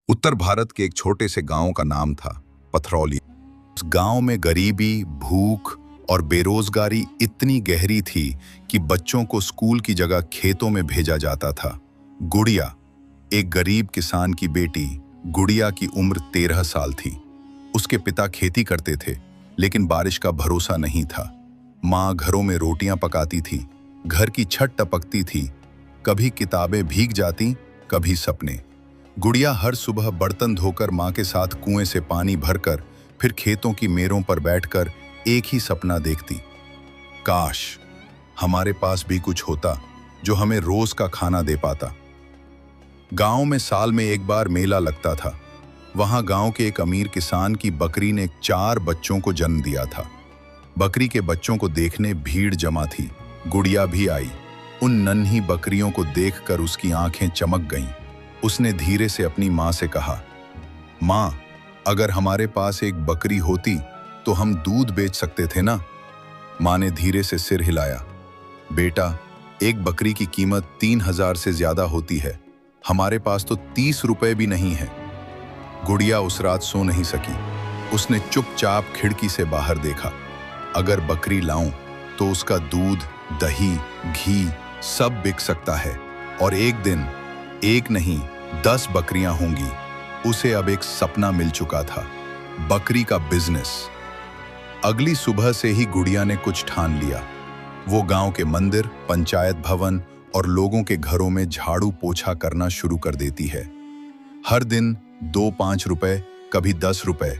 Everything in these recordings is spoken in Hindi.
उत्तर भारत के एक छोटे से गांव का नाम था पथरौली। उस गांव में गरीबी, भूख और बेरोजगारी इतनी गहरी थी कि बच्चों को स्कूल की जगह खेतों में भेजा जाता था। गुड़िया, एक गरीब किसान की बेटी, गुड़िया की उम्र 13 साल थी। उसके पिता खेती करते थे, लेकिन बारिश का भरोसा नहीं था। माँ घरों में रोटियां पकाती थी, घर की छत टपकती थी, कभी किताबें भीग जाती, कभी सपने। गुड़िया हर सुबह बर्तन धोकर माँ के साथ कुएं से पानी भरकर फिर खेतों की मेरों पर बैठकर एक ही सपना देखती, काश हमारे पास भी कुछ होता जो हमें रोज का खाना दे पाता। गांव में साल में एक बार मेला लगता था। वहां गांव के एक अमीर किसान की बकरी ने 4 बच्चों को जन्म दिया था। बकरी के बच्चों को देखने भीड़ जमा थी। गुड़िया भी आई। उन नन्ही बकरियों को देखकर उसकी आंखें चमक गईं। उसने धीरे से अपनी माँ से कहा, माँ, अगर हमारे पास एक बकरी होती तो हम दूध बेच सकते थे ना? माँ ने धीरे से सिर हिलाया। बेटा, एक बकरी की कीमत 3000 से ज्यादा होती है। हमारे पास तो 30 रुपए भी नहीं है। गुड़िया उस रात सो नहीं सकी। उसने चुपचाप खिड़की से बाहर देखा। अगर बकरी लाऊं तो उसका दूध, दही, घी सब बिक सकता है और एक दिन एक नहीं 10 बकरियां होंगी। उसे अब एक सपना मिल चुका था, बकरी का बिजनेस। अगली सुबह से ही गुड़िया ने कुछ ठान लिया। वो गांव के मंदिर, पंचायत भवन और लोगों के घरों में झाड़ू पोछा करना शुरू कर देती है। हर दिन 2-5 रुपए, कभी 10 रुपए।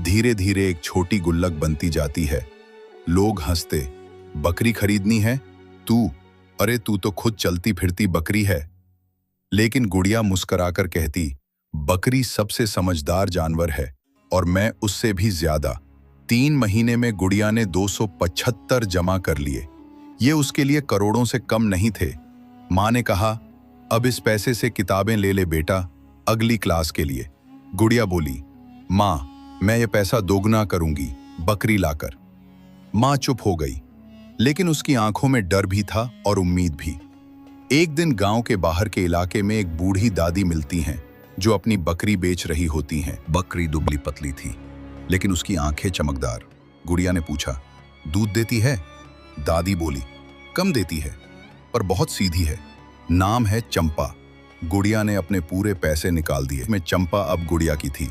धीरे धीरे एक छोटी गुल्लक बनती जाती है। लोग हंसते, बकरी खरीदनी है तू? अरे तू तो खुद चलती फिरती बकरी है। लेकिन गुड़िया मुस्कुराकर कहती, बकरी सबसे समझदार जानवर है और मैं उससे भी ज्यादा। 3 महीने में गुड़िया ने 275 जमा कर लिए। ये उसके लिए करोड़ों से कम नहीं थे। माँ ने कहा, अब इस पैसे से किताबें ले ले बेटा, अगली क्लास के लिए। गुड़िया बोली, माँ, मैं ये पैसा दोगुना करूंगी बकरी लाकर। माँ चुप हो गई, लेकिन उसकी आंखों में डर भी था और उम्मीद भी। एक दिन गांव के बाहर के इलाके में एक बूढ़ी दादी मिलती हैं जो अपनी बकरी बेच रही होती हैं। बकरी दुबली पतली थी, लेकिन उसकी आंखें चमकदार। गुड़िया ने पूछा, दूध देती है? दादी बोली, कम देती है पर बहुत सीधी है। नाम है चंपा। गुड़िया ने अपने पूरे पैसे निकाल दिए। में चंपा अब गुड़िया की थी।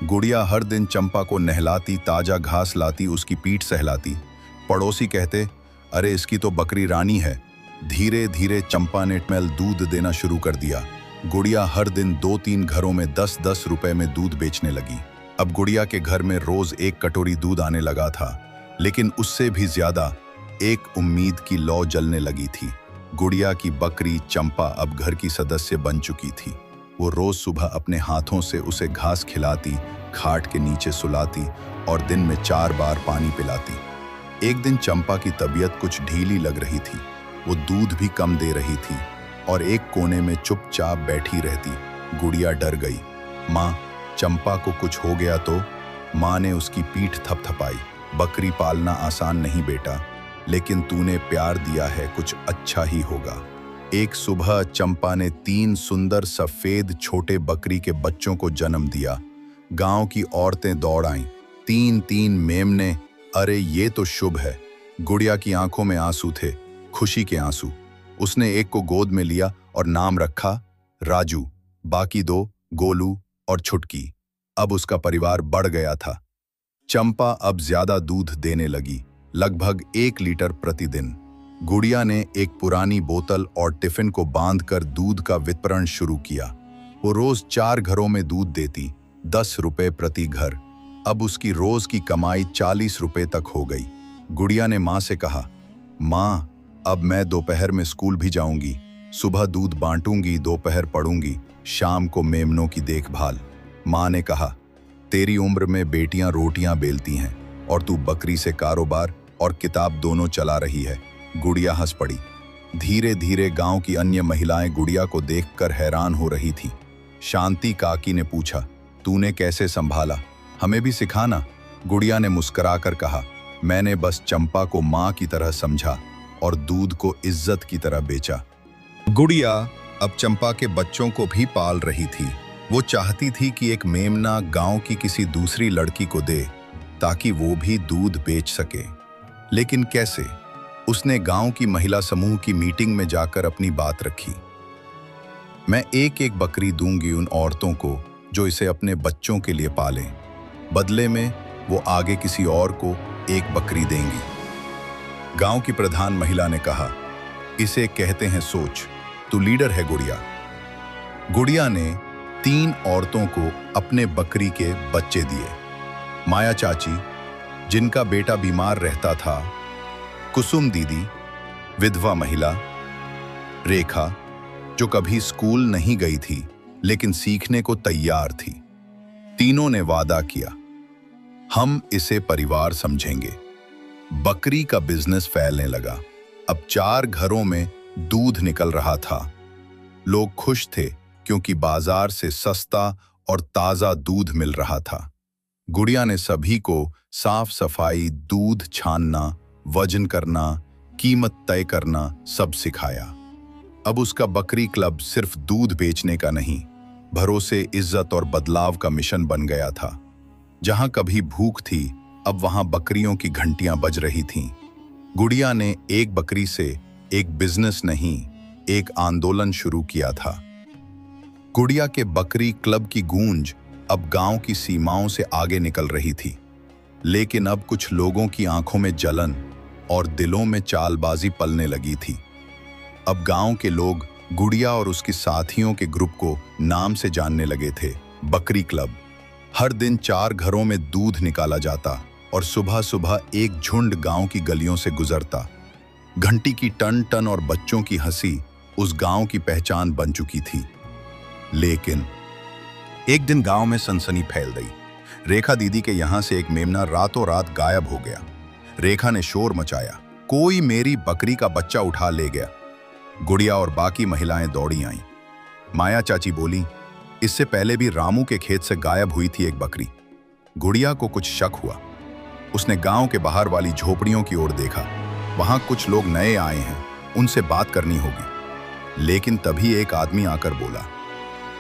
गुड़िया हर दिन चंपा को नहलाती, ताजा घास लाती, उसकी पीठ सहलाती। पड़ोसी कहते, अरे इसकी तो बकरी रानी है। धीरे धीरे चंपा ने दूध देना शुरू कर दिया। गुड़िया हर दिन 2-3 घरों में 10-10 रुपए में दूध बेचने लगी। अब गुड़िया के घर में रोज 1 कटोरी दूध आने लगा था, लेकिन उससे भी ज्यादा एक उम्मीद की लौ जलने लगी थी। गुड़िया की बकरी चंपा अब घर की सदस्य बन चुकी थी। वो रोज सुबह अपने हाथों से उसे घास खिलाती, खाट के नीचे सुलाती और दिन में 4 बार पानी पिलाती। एक दिन चंपा की तबीयत कुछ ढीली लग रही थी। वो दूध भी कम दे रही थी और एक कोने में चुपचाप बैठी रहती। गुड़िया डर गई। माँ, चंपा को कुछ हो गया तो? माँ ने उसकी पीठ थपथपाई। बकरी पालना आसान नहीं बेटा, लेकिन तूने प्यार दिया है, कुछ अच्छा ही होगा। एक सुबह चंपा ने 3 सुंदर सफेद छोटे बकरी के बच्चों को जन्म दिया। गांव की औरतें दौड़ आईं। 3-3 मेमने। अरे ये तो शुभ है। गुड़िया की आंखों में आंसू थे, खुशी के आंसू। उसने एक को गोद में लिया और नाम रखा राजू। बाकी 2 गोलू और छुटकी। अब उसका परिवार बढ़ गया था। चंपा अब ज्यादा दूध देने लगी, लगभग 1 लीटर प्रतिदिन। गुड़िया ने एक पुरानी बोतल और टिफिन को बांधकर दूध का वितरण शुरू किया। वो रोज 4 घरों में दूध देती, 10 रुपए प्रति घर। अब उसकी रोज की कमाई 40 रुपए तक हो गई। गुड़िया ने माँ से कहा, माँ, अब मैं दोपहर में स्कूल भी जाऊंगी। सुबह दूध बांटूंगी, दोपहर पढ़ूंगी, शाम को मेमनों की देखभाल। माँ ने कहा, तेरी उम्र में बेटियां रोटियां बेलती हैं और तू बकरी से कारोबार और किताब दोनों चला रही है। गुड़िया हंस पड़ी। धीरे धीरे गांव की अन्य महिलाएं गुड़िया को देखकर हैरान हो रही थीं। शांति काकी ने पूछा, तूने कैसे संभाला? हमें भी सिखाना। गुड़िया ने मुस्कुराकर कहा, मैंने बस चंपा को माँ की तरह समझा और दूध को इज्जत की तरह बेचा। गुड़िया अब चंपा के बच्चों को भी पाल रही थी। वो चाहती थी कि एक मेमना गांव की किसी दूसरी लड़की को दे ताकि वो भी दूध बेच सके। लेकिन कैसे? उसने गांव की महिला समूह की मीटिंग में जाकर अपनी बात रखी। मैं एक एक बकरी दूंगी उन औरतों को जो इसे अपने बच्चों के लिए पालें। बदले में वो आगे किसी और को एक बकरी देंगी। गांव की प्रधान महिला ने कहा, इसे कहते हैं सोच। तू लीडर है गुड़िया। गुड़िया ने 3 औरतों को अपने बकरी के बच्चे दिए। माया चाची, जिनका बेटा बीमार रहता था, कुसुम दीदी, विधवा महिला, रेखा, जो कभी स्कूल नहीं गई थी लेकिन सीखने को तैयार थी। तीनों ने वादा किया, हम इसे परिवार समझेंगे। बकरी का बिजनेस फैलने लगा। अब 4 घरों में दूध निकल रहा था। लोग खुश थे क्योंकि बाजार से सस्ता और ताजा दूध मिल रहा था। गुड़िया ने सभी को साफ सफाई, दूध छानना, वजन करना, कीमत तय करना सब सिखाया। अब उसका बकरी क्लब सिर्फ दूध बेचने का नहीं, भरोसे, इज्जत और बदलाव का मिशन बन गया था। जहां कभी भूख थी, अब वहां बकरियों की घंटियां बज रही थीं। गुड़िया ने एक बकरी से एक बिजनेस नहीं, एक आंदोलन शुरू किया था। गुड़िया के बकरी क्लब की गूंज अब गांव की सीमाओं से आगे निकल रही थी। लेकिन अब कुछ लोगों की आंखों में जलन और दिलों में चालबाजी पलने लगी थी। अब गांव के लोग गुड़िया और उसके साथियों के ग्रुप को नाम से जानने लगे थे, बकरी क्लब। हर दिन 4 घरों में दूध निकाला जाता और सुबह सुबह एक झुंड गांव की गलियों से गुजरता। घंटी की टन टन और बच्चों की हंसी उस गांव की पहचान बन चुकी थी। लेकिन एक दिन गांव में सनसनी फैल गई। रेखा दीदी के यहां से एक मेमना रातों रात गायब हो गया। रेखा ने शोर मचाया, कोई मेरी बकरी का बच्चा उठा ले गया। गुड़िया और बाकी महिलाएं दौड़ी आईं। माया चाची बोली, इससे पहले भी रामू के खेत से गायब हुई थी एक बकरी। गुड़िया को कुछ शक हुआ। उसने गांव के बाहर वाली झोपड़ियों की ओर देखा। वहां कुछ लोग नए आए हैं, उनसे बात करनी होगी। लेकिन तभी एक आदमी आकर बोला,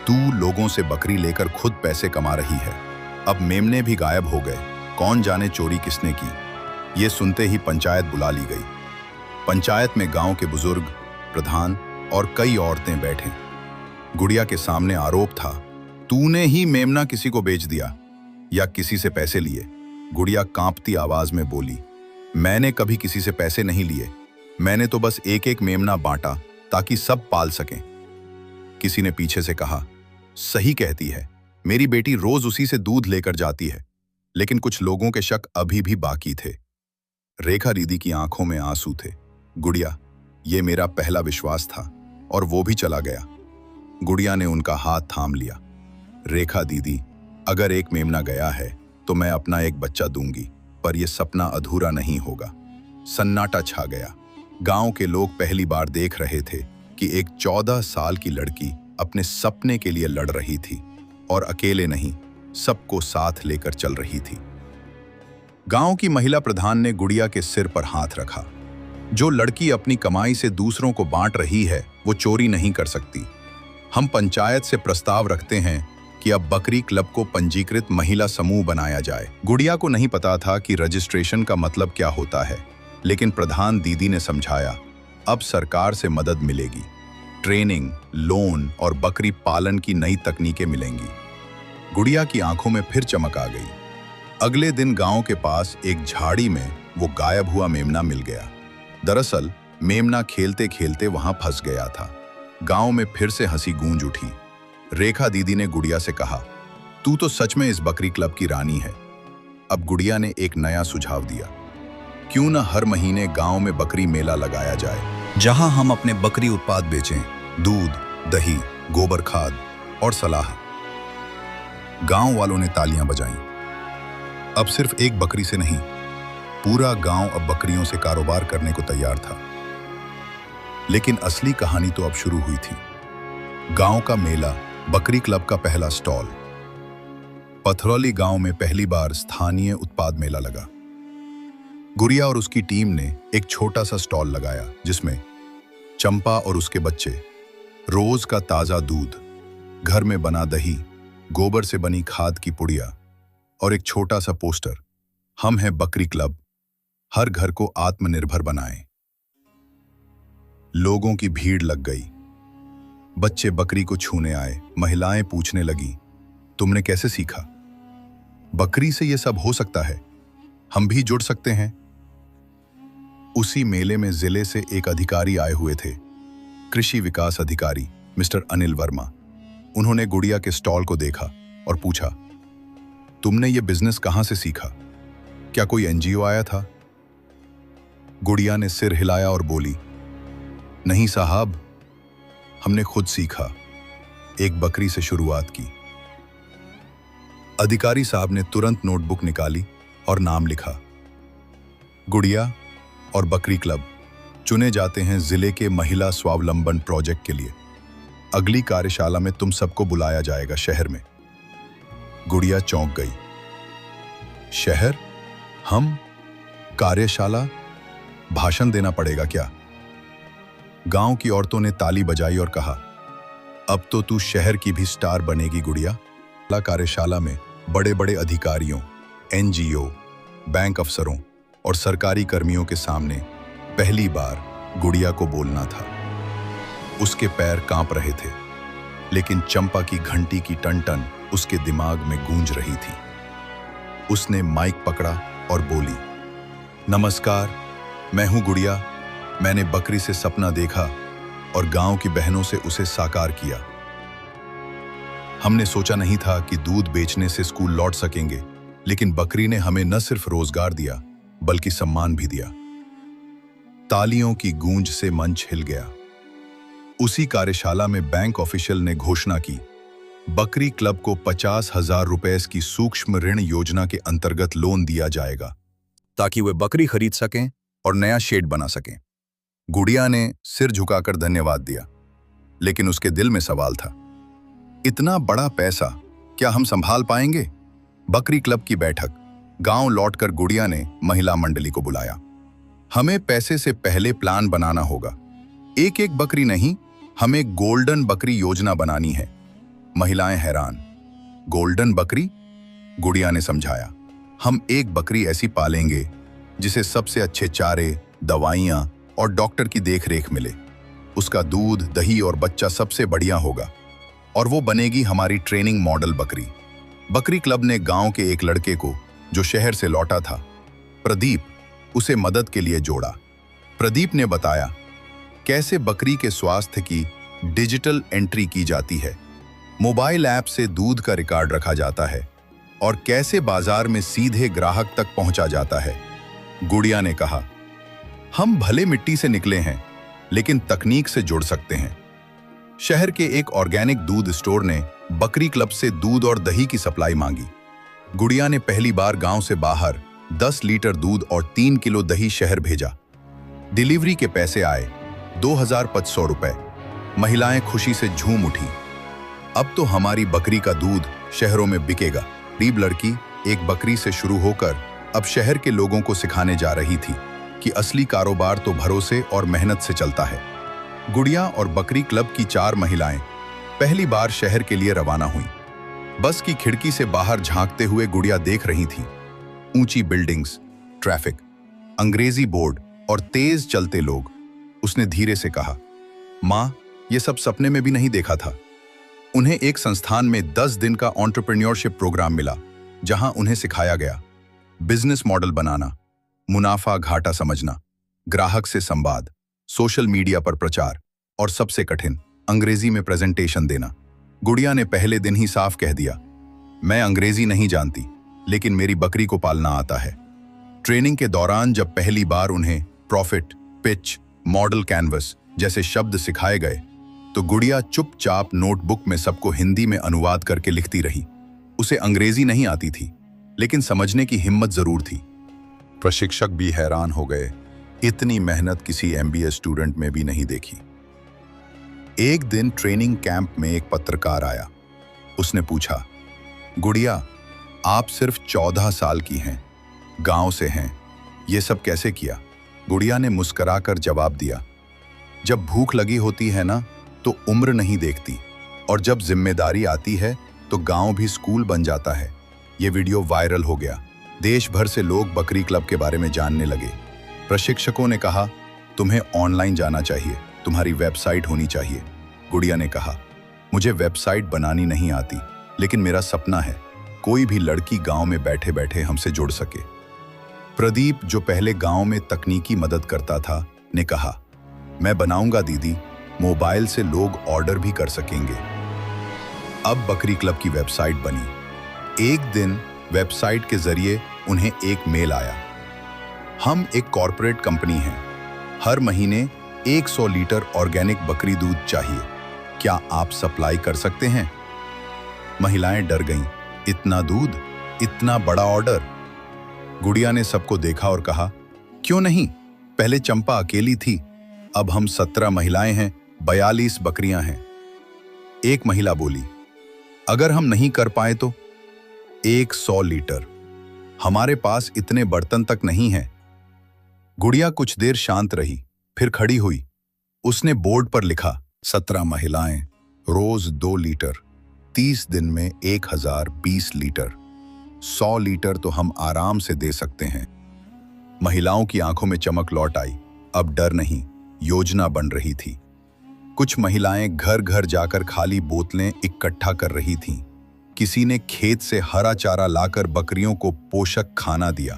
तू लोगों से बकरी लेकर खुद पैसे कमा रही है। अब मेमने भी गायब हो गए, कौन जाने चोरी किसने की। ये सुनते ही पंचायत बुला ली गई। पंचायत में गांव के बुजुर्ग, प्रधान और कई औरतें बैठे। गुड़िया के सामने आरोप था, तूने ही मेमना किसी को बेच दिया या किसी से पैसे लिए। गुड़िया कांपती आवाज में बोली, मैंने कभी किसी से पैसे नहीं लिए। मैंने तो बस एक एक मेमना बांटा ताकि सब पाल सकें। किसी ने पीछे से कहा, सही कहती है, मेरी बेटी रोज उसी से दूध लेकर जाती है। लेकिन कुछ लोगों के शक अभी भी बाकी थे। रेखा दीदी की आंखों में आंसू थे। गुड़िया, ये मेरा पहला विश्वास था और वो भी चला गया। गुड़िया ने उनका हाथ थाम लिया। रेखा दीदी, अगर एक मेमना गया है तो मैं अपना एक बच्चा दूंगी, पर यह सपना अधूरा नहीं होगा। सन्नाटा छा गया। गांव के लोग पहली बार देख रहे थे कि एक 14 साल की लड़की अपने सपने के लिए लड़ रही थी और अकेले नहीं, सबको साथ लेकर चल रही थी। गांव की महिला प्रधान ने गुड़िया के सिर पर हाथ रखा। जो लड़की अपनी कमाई से दूसरों को बांट रही है, वो चोरी नहीं कर सकती। हम पंचायत से प्रस्ताव रखते हैं कि अब बकरी क्लब को पंजीकृत महिला समूह बनाया जाए। गुड़िया को नहीं पता था कि रजिस्ट्रेशन का मतलब क्या होता है, लेकिन प्रधान दीदी ने समझाया, अब सरकार से मदद मिलेगी। ट्रेनिंग, लोन और बकरी पालन की नई तकनीकें मिलेंगी। गुड़िया की आंखों में फिर चमक आ गई। अगले दिन गांव के पास एक झाड़ी में वो गायब हुआ मेमना मिल गया। दरअसल मेमना खेलते खेलते वहां फंस गया था। गांव में फिर से हंसी गूंज उठी। रेखा दीदी ने गुड़िया से कहा, तू तो सच में इस बकरी क्लब की रानी है। अब गुड़िया ने एक नया सुझाव दिया, क्यों न हर महीने गांव में बकरी मेला लगाया जाए, जहां हम अपने बकरी उत्पाद बेचें, दूध, दही, गोबर खाद और सलाह। गांव वालों ने तालियां बजाईं। अब सिर्फ एक बकरी से नहीं, पूरा गांव अब बकरियों से कारोबार करने को तैयार था। लेकिन असली कहानी तो अब शुरू हुई थी। गांव का मेला, बकरी क्लब का पहला स्टॉल। पथरौली गांव में पहली बार स्थानीय उत्पाद मेला लगा। गुड़िया और उसकी टीम ने एक छोटा सा स्टॉल लगाया, जिसमें चंपा और उसके बच्चे, रोज का ताजा दूध, घर में बना दही गोबर से बनी खाद की पुड़िया और एक छोटा सा पोस्टर, हम हैं बकरी क्लब, हर घर को आत्मनिर्भर बनाएं। लोगों की भीड़ लग गई। बच्चे बकरी को छूने आए, महिलाएं पूछने लगी, तुमने कैसे सीखा? बकरी से यह सब हो सकता है, हम भी जुड़ सकते हैं। उसी मेले में जिले से एक अधिकारी आए हुए थे, कृषि विकास अधिकारी मिस्टर अनिल वर्मा। उन्होंने गुड़िया के स्टॉल को देखा और पूछा, तुमने ये बिजनेस कहां से सीखा? क्या कोई एनजीओ आया था? गुड़िया ने सिर हिलाया और बोली, नहीं साहब, हमने खुद सीखा, एक बकरी से शुरुआत की। अधिकारी साहब ने तुरंत नोटबुक निकाली और नाम लिखा। गुड़िया और बकरी क्लब चुने जाते हैं जिले के महिला स्वावलंबन प्रोजेक्ट के लिए। अगली कार्यशाला में तुम सबको बुलाया जाएगा शहर में। गुड़िया चौंक गई। शहर? हम? कार्यशाला? भाषण देना पड़ेगा क्या? गांव की औरतों ने ताली बजाई और कहा, अब तो तू शहर की भी स्टार बनेगी गुड़िया। कार्यशाला में बड़े बड़े अधिकारियों, एनजीओ, बैंक अफसरों और सरकारी कर्मियों के सामने पहली बार गुड़िया को बोलना था। उसके पैर कांप रहे थे, लेकिन चंपा की घंटी की टन-टन उसके दिमाग में गूंज रही थी। उसने माइक पकड़ा और बोली, नमस्कार, मैं हूं गुड़िया। मैंने बकरी से सपना देखा और गांव की बहनों से उसे साकार किया। हमने सोचा नहीं था कि दूध बेचने से स्कूल लौट सकेंगे, लेकिन बकरी ने हमें न सिर्फ रोजगार दिया, बल्कि सम्मान भी दिया। तालियों की गूंज से मंच हिल गया। उसी कार्यशाला में बैंक ऑफिशियल ने घोषणा की, बकरी क्लब को 50,000 रुपए की सूक्ष्म ऋण योजना के अंतर्गत लोन दिया जाएगा, ताकि वे बकरी खरीद सकें और नया शेड बना सकें। गुड़िया ने सिर झुकाकर धन्यवाद दिया, लेकिन उसके दिल में सवाल था, इतना बड़ा पैसा क्या हम संभाल पाएंगे? बकरी क्लब की बैठक। गांव लौटकर गुड़िया ने महिला मंडली को बुलाया। हमें पैसे से पहले प्लान बनाना होगा। एक एक बकरी नहीं, हमें गोल्डन बकरी योजना बनानी है। महिलाएं हैरान। गोल्डन बकरी? गुड़िया ने समझाया, हम एक बकरी ऐसी पालेंगे जिसे सबसे अच्छे चारे, दवाइयां और डॉक्टर की देखरेख मिले। उसका दूध, दही और बच्चा सबसे बढ़िया होगा और वो बनेगी हमारी ट्रेनिंग मॉडल बकरी। बकरी क्लब ने गांव के एक लड़के को, जो शहर से लौटा था, प्रदीप, उसे मदद के लिए जोड़ा। प्रदीप ने बताया कैसे बकरी के स्वास्थ्य की डिजिटल एंट्री की जाती है, मोबाइल ऐप से दूध का रिकॉर्ड रखा जाता है और कैसे बाजार में सीधे ग्राहक तक पहुंचा जाता है। गुड़िया ने कहा, हम भले मिट्टी से निकले हैं, लेकिन तकनीक से जुड़ सकते हैं। शहर के एक ऑर्गेनिक दूध स्टोर ने बकरी क्लब से दूध और दही की सप्लाई मांगी। गुड़िया ने पहली बार गांव से बाहर 10 लीटर दूध और 3 किलो दही शहर भेजा। डिलीवरी के पैसे आए 2,500 रुपए। महिलाएं खुशी से झूम उठी। अब तो हमारी बकरी का दूध शहरों में बिकेगा। गरीब लड़की एक बकरी से शुरू होकर अब शहर के लोगों को सिखाने जा रही थी कि असली कारोबार तो भरोसे और मेहनत से चलता है। गुड़िया और बकरी क्लब की 4 महिलाएं पहली बार शहर के लिए रवाना हुई। बस की खिड़की से बाहर झांकते हुए गुड़िया देख रही थी ऊंची बिल्डिंग्स, ट्रैफिक, अंग्रेजी बोर्ड और तेज चलते लोग। उसने धीरे से कहा, माँ, ये सब सपने में भी नहीं देखा था। उन्हें एक संस्थान में 10 दिन का एंटरप्रेन्योरशिप प्रोग्राम मिला, जहां उन्हें सिखाया गया बिजनेस मॉडल बनाना, मुनाफा घाटा समझना, ग्राहक से संवाद, सोशल मीडिया पर प्रचार और सबसे कठिन, अंग्रेजी में प्रेजेंटेशन देना। गुड़िया ने पहले दिन ही साफ कह दिया, मैं अंग्रेजी नहीं जानती, लेकिन मेरी बकरी को पालना आता है। ट्रेनिंग के दौरान जब पहली बार उन्हें प्रॉफिट, पिच, मॉडल कैनवस जैसे शब्द सिखाए गए, तो गुड़िया चुपचाप नोटबुक में सबको हिंदी में अनुवाद करके लिखती रही। उसे अंग्रेजी नहीं आती थी, लेकिन समझने की हिम्मत जरूर थी। प्रशिक्षक भी हैरान हो गए, इतनी मेहनत किसी एमबीए स्टूडेंट में भी नहीं देखी। एक दिन ट्रेनिंग कैंप में एक पत्रकार आया। उसने पूछा, गुड़िया, आप सिर्फ 14 साल की हैं, गांव से हैं, ये सब कैसे किया? गुड़िया ने मुस्कुराकर जवाब दिया, जब भूख लगी होती है ना, तो उम्र नहीं देखती, और जब जिम्मेदारी आती है तो गांव भी स्कूल बन जाता है। ये वीडियो वायरल हो गया। देश भर से लोग बकरी क्लब के बारे में जानने लगे। प्रशिक्षकों ने कहा, तुम्हें ऑनलाइन जाना चाहिए, तुम्हारी वेबसाइट होनी चाहिए। गुड़िया ने कहा, मुझे वेबसाइट बनानी नहीं आती, लेकिन मेरा सपना है कोई भी लड़की गांव में बैठे बैठे हमसे जुड़ सके। प्रदीप, जो पहले गांव में तकनीकी मदद करता था, ने कहा, मैं बनाऊंगा दीदी, मोबाइल से लोग ऑर्डर भी कर सकेंगे। अब बकरी क्लब की वेबसाइट बनी। एक दिन वेबसाइट के जरिए उन्हें एक मेल आया, हम एक कॉर्पोरेट कंपनी हैं, हर महीने 100 लीटर ऑर्गेनिक बकरी दूध चाहिए, क्या आप सप्लाई कर सकते हैं? महिलाएं डर गईं, इतना दूध, इतना बड़ा ऑर्डर। गुड़िया ने सबको देखा और कहा, क्यों नहीं, पहले चंपा अकेली थी, अब हम 17 महिलाएं हैं, 42 बकरियां हैं। एक महिला बोली, अगर हम नहीं कर पाए तो? 100 लीटर, हमारे पास इतने बर्तन तक नहीं हैं। गुड़िया कुछ देर शांत रही, फिर खड़ी हुई। उसने बोर्ड पर लिखा, 17 महिलाएं, रोज 2 लीटर, 30 दिन में 1020 लीटर। 100 लीटर तो हम आराम से दे सकते हैं। महिलाओं की आंखों में चमक लौट आई। अब डर नहीं, योजना बन रही थी। कुछ महिलाएं घर घर जाकर खाली बोतलें इकट्ठा कर रही थीं। किसी ने खेत से हरा चारा लाकर बकरियों को पोषक खाना दिया।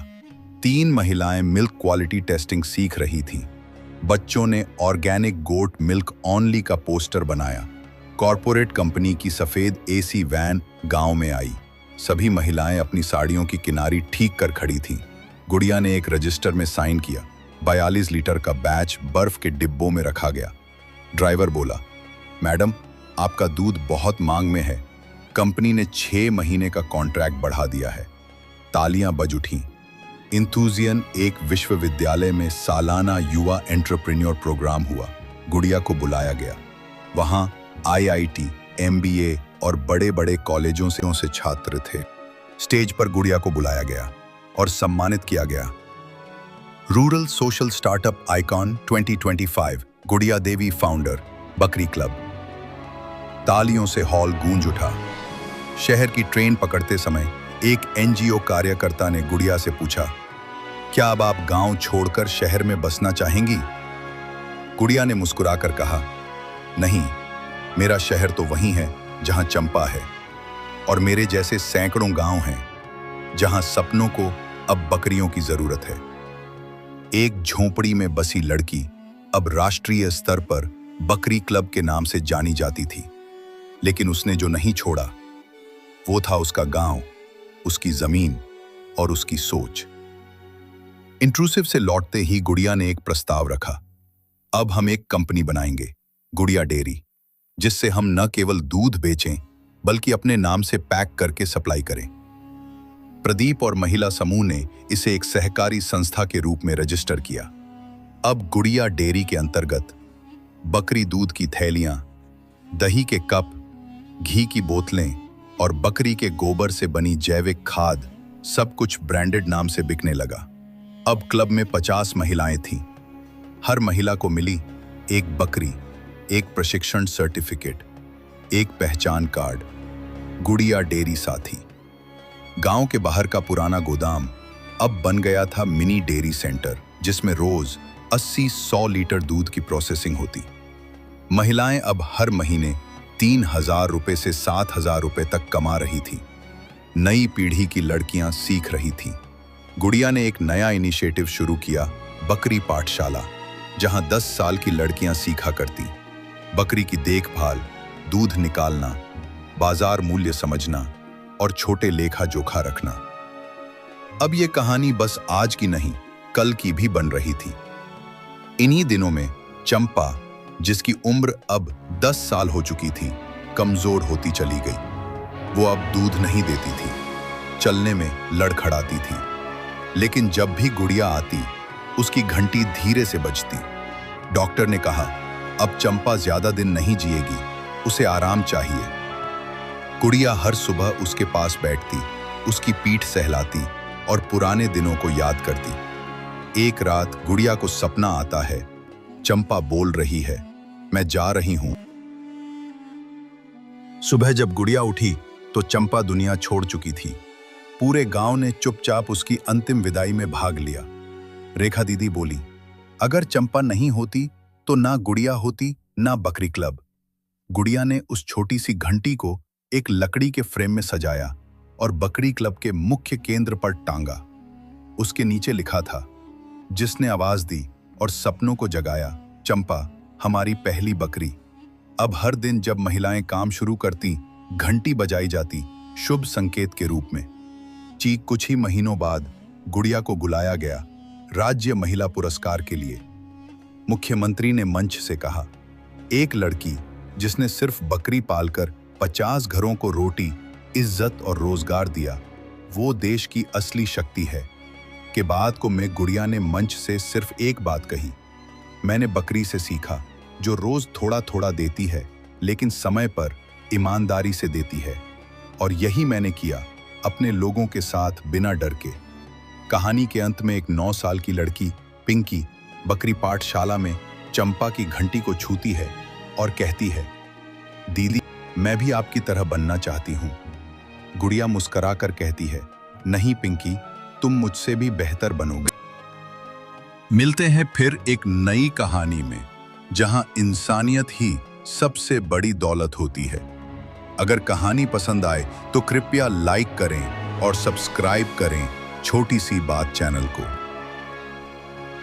3 महिलाएं मिल्क क्वालिटी टेस्टिंग सीख रही थीं। बच्चों ने ऑर्गेनिक गोट मिल्क ओनली का पोस्टर बनाया। कॉर्पोरेट कंपनी की सफेद एसी वैन गांव में आई। सभी महिलाएं अपनी साड़ियों की किनारी ठीक कर खड़ी थीं। गुड़िया ने एक रजिस्टर में साइन किया। 42 लीटर का बैच बर्फ के डिब्बों में रखा गया। ड्राइवर बोला, मैडम, आपका दूध बहुत मांग में है। कंपनी ने 6 महीने का कॉन्ट्रैक्ट बढ़ा दिया है। तालियां बज उठीं। इंथुजियन एक विश्वविद्यालय में सालाना युवा एंटरप्रेन्योर प्रोग्राम हुआ। गुड़िया को बुलाया गया। वहां आईआईटी, एमबीए और बड़े-बड़े कॉलेजों से छात्र थे। स्टेज पर गुड़िया को बुलाया गया और सम्मानित किया गया। रूरल सोशल स्टार्टअप आइकॉन 2025, गुड़िया देवी फाउंडर, बकरी क्लब। तालियों से हॉल गूंज उठा। शहर की ट्रेन पकड़ते समय एक एनजीओ कार्यकर्ता ने गुड़िया से पूछा, क्या अब आप गांव छोड़कर शहर में बसना चाहेंगी? गुड़िया ने मुस्कुराकर कहा, नहीं, मेरा शहर तो वही है जहां चंपा है, और मेरे जैसे सैकड़ों गांव हैं जहां सपनों को अब बकरियों की जरूरत है। एक झोंपड़ी में बसी लड़की अब राष्ट्रीय स्तर पर बकरी क्लब के नाम से जानी जाती थी। लेकिन उसने जो नहीं छोड़ा, वो था उसका गांव, उसकी जमीन और उसकी सोच। इंट्रूसिव से लौटते ही गुड़िया ने एक प्रस्ताव रखा, अब हम एक कंपनी बनाएंगे, गुड़िया डेयरी, जिससे हम न केवल दूध बेचें बल्कि अपने नाम से पैक करके सप्लाई करें। प्रदीप और महिला समूह ने इसे एक सहकारी संस्था के रूप में रजिस्टर किया। अब गुड़िया डेयरी के अंतर्गत बकरी दूध की थैलियां, दही के कप, घी की बोतलें और बकरी के गोबर से बनी जैविक खाद, सब कुछ ब्रांडेड नाम से बिकने लगा। अब क्लब में 50 महिलाएं थीं। हर महिला को मिली एक बकरी, एक प्रशिक्षण सर्टिफिकेट, एक पहचान कार्ड, गुड़िया डेयरी साथी। गांव के बाहर का पुराना गोदाम अब बन गया था मिनी डेयरी सेंटर, जिसमें रोज 80-100 लीटर दूध की प्रोसेसिंग होती। महिलाएं अब हर महीने 3,000 रुपए से 7,000 रुपए तक कमा रही थी। नई पीढ़ी की लड़कियां सीख रही थीं। गुड़िया ने एक नया इनिशिएटिव शुरू किया, बकरी पाठशाला, जहां 10 साल की लड़कियां सीखा करती। बकरी की देखभाल, दूध निकालना, बाजार मूल्य समझना और छोटे लेखा जोखा रखना। अब ये कहानी बस आज की नहीं, कल की भी बन रही थी। इन्हीं दिनों में चंपा, जिसकी उम्र अब 10 साल हो चुकी थी, कमजोर होती चली गई। वो अब दूध नहीं देती थी, चलने में लड़खड़ाती थी। लेकिन जब भी गुड़िया आती, उसकी घंटी धीरे से बजती। डॉक्टर ने कहा, अब चंपा ज्यादा दिन नहीं जिएगी, उसे आराम चाहिए। गुड़िया हर सुबह उसके पास बैठती, उसकी पीठ सहलाती और पुराने दिनों को याद करती। एक रात गुड़िया को सपना आता है, चंपा बोल रही है, मैं जा रही हूं। सुबह जब गुड़िया उठी तो चंपा दुनिया छोड़ चुकी थी। पूरे गांव ने चुपचाप उसकी अंतिम विदाई में भाग लिया। रेखा दीदी बोली, अगर चंपा नहीं होती तो ना गुड़िया होती ना बकरी क्लब। गुड़िया ने उस छोटी सी घंटी को एक लकड़ी के फ्रेम में सजाया और बकरी क्लब के मुख्य केंद्र पर टांगा। उसके नीचे लिखा था, जिसने आवाज दी और सपनों को जगाया, चंपा हमारी पहली बकरी। अब हर दिन जब महिलाएं काम शुरू करती, घंटी बजाई जाती, शुभ संकेत के रूप में। कुछ ही महीनों बाद गुड़िया को बुलाया गया राज्य महिला पुरस्कार के लिए। मुख्यमंत्री ने मंच से कहा, एक लड़की जिसने सिर्फ बकरी पालकर 50 घरों को रोटी, इज्जत और रोजगार दिया, वो देश की असली शक्ति है। के बाद को मैं गुड़िया ने मंच से सिर्फ एक बात कही, मैंने बकरी से सीखा, जो रोज थोड़ा थोड़ा देती है लेकिन समय पर ईमानदारी से देती है। और यही मैंने किया अपने लोगों के साथ बिना डर के। कहानी के अंत में एक 9 साल की लड़की पिंकी बकरी पाठशाला में चंपा की घंटी को छूती है और कहती है, दीदी मैं भी आपकी तरह बनना चाहती हूँ। गुड़िया मुस्कुरा कर कहती है, नहीं पिंकी, तुम मुझसे भी बेहतर बनोगे। मिलते हैं फिर एक नई कहानी में, जहां इंसानियत ही सबसे बड़ी दौलत होती है। अगर कहानी पसंद आए तो कृपया लाइक करें और सब्सक्राइब करें छोटी सी बात चैनल को।